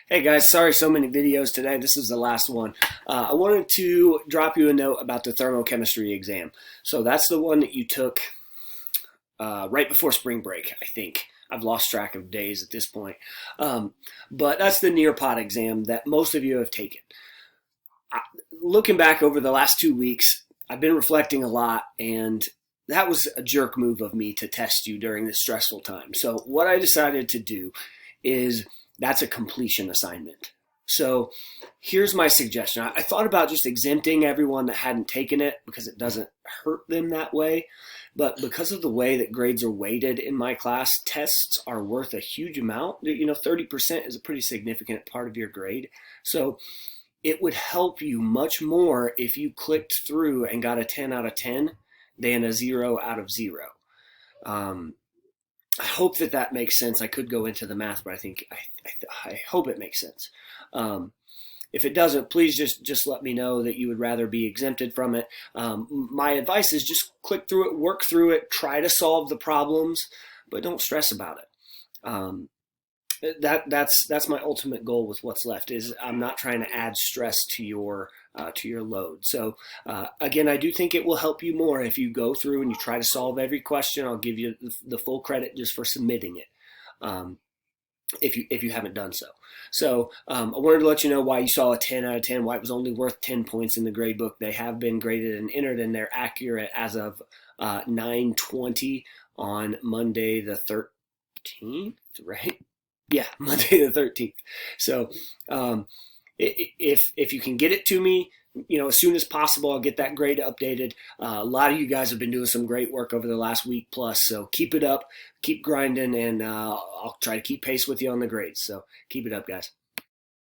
Hey guys, sorry so many videos today. This is the last one. I wanted to drop you a note about the thermochemistry exam. So that's the one that you took right before spring break, I think. I've lost track of days at this point. But that's the Nearpod exam that most of you have taken. Looking back over the last 2 weeks, I've been reflecting a lot, and that was a jerk move of me to test you during this stressful time. So what I decided to do is that's a completion assignment. So here's my suggestion. I thought about just exempting everyone that hadn't taken it because it doesn't hurt them that way. But because of the way that grades are weighted in my class, tests are worth a huge amount. 30% is a pretty significant part of your grade. So it would help you much more if you clicked through and got a 10 out of 10 than a 0 out of 0. I hope that makes sense. I could go into the math, but I hope it makes sense. If it doesn't, please just let me know that you would rather be exempted from it. My advice is just click through it, work through it, try to solve the problems, but don't stress about it. That's my ultimate goal with what's left. Is I'm not trying to add stress to your load. So again, I do think it will help you more if you go through and you try to solve every question. I'll give you the full credit just for submitting it. If you haven't done so. So I wanted to let you know why you saw a 10 out of 10, why it was only worth 10 points in the grade book. They have been graded and entered, and they're accurate as of 9/20 on Monday the 13th, right? Yeah, Monday the 13th. So if you can get it to me, as soon as possible, I'll get that grade updated. A lot of you guys have been doing some great work over the last week plus, so keep it up, keep grinding, and I'll try to keep pace with you on the grades. So keep it up, guys.